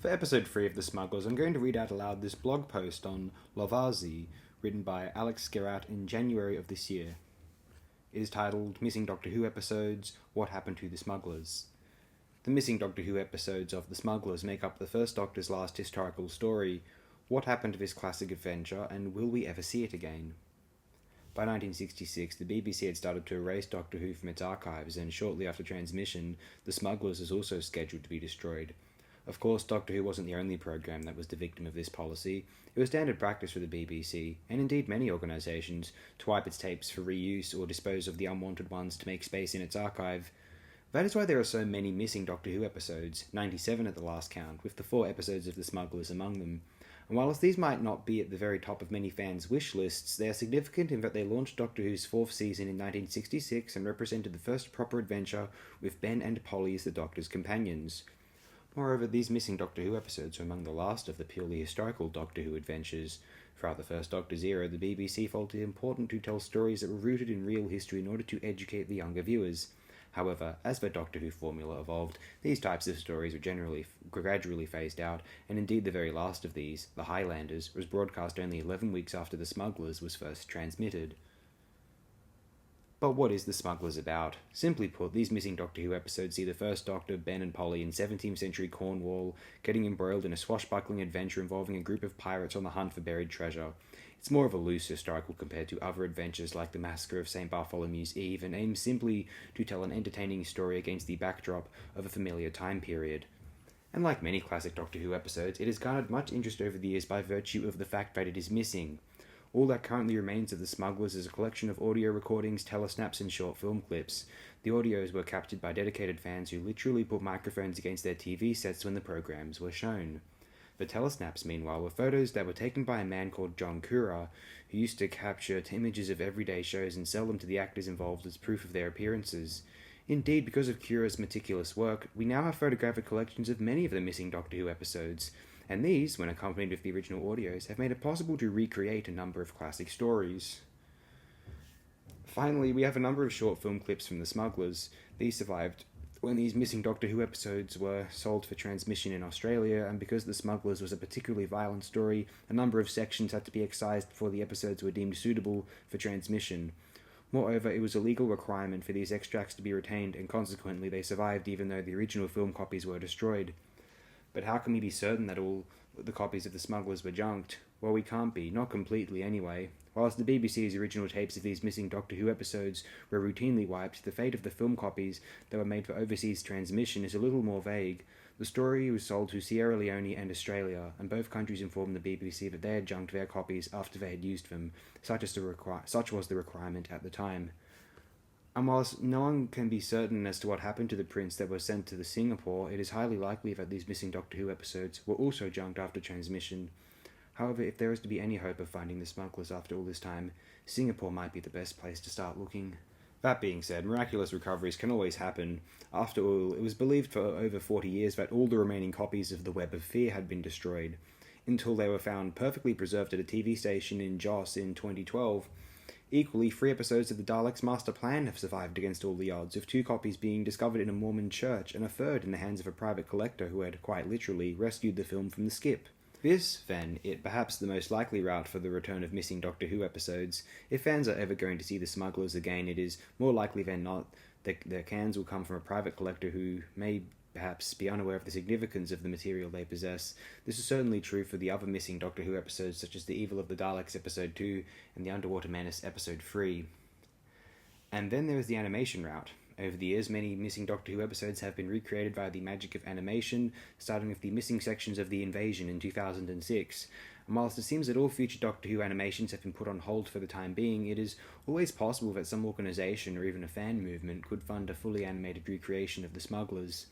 For episode 3 of The Smugglers, I'm going to read out aloud this blog post on Lovarzi, written by Alex Skerratt in January of this year. It is titled Missing Doctor Who Episodes, What Happened to the Smugglers? The missing Doctor Who episodes of The Smugglers make up the first Doctor's last historical story. What happened to this classic adventure, and will we ever see it again? By 1966, the BBC had started to erase Doctor Who from its archives, and shortly after transmission, The Smugglers was also scheduled to be destroyed. Of course, Doctor Who wasn't the only programme that was the victim of this policy. It was standard practice for the BBC, and indeed many organisations, to wipe its tapes for reuse or dispose of the unwanted ones to make space in its archive. That is why there are so many missing Doctor Who episodes, 97 at the last count, with the 4 episodes of The Smugglers among them. And whilst these might not be at the very top of many fans' wish lists, they are significant in that they launched Doctor Who's 4th season in 1966 and represented the first proper adventure with Ben and Polly as the Doctor's companions. Moreover, these missing Doctor Who episodes are among the last of the purely historical Doctor Who adventures. Throughout the first Doctor's era, the BBC felt it important to tell stories that were rooted in real history in order to educate the younger viewers. However, as the Doctor Who formula evolved, these types of stories were gradually phased out, and indeed the very last of these, The Highlanders, was broadcast only 11 weeks after The Smugglers was first transmitted. But what is The Smugglers about? Simply put, these missing Doctor Who episodes see the first Doctor, Ben and Polly, in 17th century Cornwall, getting embroiled in a swashbuckling adventure involving a group of pirates on the hunt for buried treasure. It's more of a loose historical compared to other adventures like the Massacre of St. Bartholomew's Eve, and aims simply to tell an entertaining story against the backdrop of a familiar time period. And like many classic Doctor Who episodes, it has garnered much interest over the years by virtue of the fact that it is missing. All that currently remains of The Smugglers is a collection of audio recordings, telesnaps, and short film clips. The audios were captured by dedicated fans who literally put microphones against their TV sets when the programs were shown. The telesnaps, meanwhile, were photos that were taken by a man called John Cura, who used to capture images of everyday shows and sell them to the actors involved as proof of their appearances. Indeed, because of Cura's meticulous work, we now have photographic collections of many of the missing Doctor Who episodes, and these, when accompanied with the original audios, have made it possible to recreate a number of classic stories. Finally, we have a number of short film clips from The Smugglers. These survived when these missing Doctor Who episodes were sold for transmission in Australia, and because The Smugglers was a particularly violent story, a number of sections had to be excised before the episodes were deemed suitable for transmission. Moreover, it was a legal requirement for these extracts to be retained, and consequently they survived even though the original film copies were destroyed. But how can we be certain that all the copies of The Smugglers were junked? Well, we can't be, not completely anyway. Whilst the BBC's original tapes of these missing Doctor Who episodes were routinely wiped, the fate of the film copies that were made for overseas transmission is a little more vague. The story was sold to Sierra Leone and Australia, and both countries informed the BBC that they had junked their copies after they had used them. Such was the requirement at the time. And whilst no one can be certain as to what happened to the prints that were sent to Singapore, it is highly likely that these missing Doctor Who episodes were also junked after transmission. However, if there is to be any hope of finding the smugglers after all this time, Singapore might be the best place to start looking. That being said, miraculous recoveries can always happen. After all, it was believed for over 40 years that all the remaining copies of The Web of Fear had been destroyed, until they were found perfectly preserved at a TV station in Jos in 2012. Equally, 3 episodes of the Daleks' Master Plan have survived against all the odds, with 2 copies being discovered in a Mormon church and a third in the hands of a private collector who had, quite literally, rescued the film from the skip. This, then, is perhaps the most likely route for the return of missing Doctor Who episodes. If fans are ever going to see the Smugglers again, it is more likely than not that their cans will come from a private collector who may perhaps be unaware of the significance of the material they possess. This is certainly true for the other missing Doctor Who episodes such as The Evil of the Daleks Episode 2 and The Underwater Menace Episode 3. And then there is the animation route. Over the years, many missing Doctor Who episodes have been recreated via the magic of animation, starting with the missing sections of The Invasion in 2006. And whilst it seems that all future Doctor Who animations have been put on hold for the time being, it is always possible that some organisation or even a fan movement could fund a fully animated recreation of the Smugglers.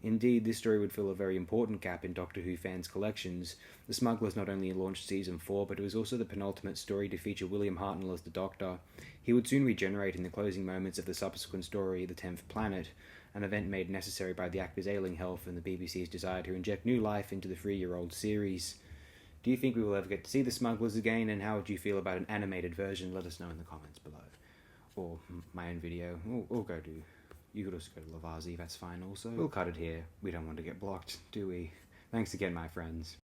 Indeed, this story would fill a very important gap in Doctor Who fans' collections. The Smugglers not only launched Season 4, but it was also the penultimate story to feature William Hartnell as the Doctor. He would soon regenerate in the closing moments of the subsequent story, The 10th Planet, an event made necessary by the actor's ailing health and the BBC's desire to inject new life into the 3-year-old series. Do you think we will ever get to see the Smugglers again, and how would you feel about an animated version? Let us know in the comments below. Or my own video, or go to... You could also go to Lovarzi, that's fine also. We'll cut it here. We don't want to get blocked, do we? Thanks again, my friends.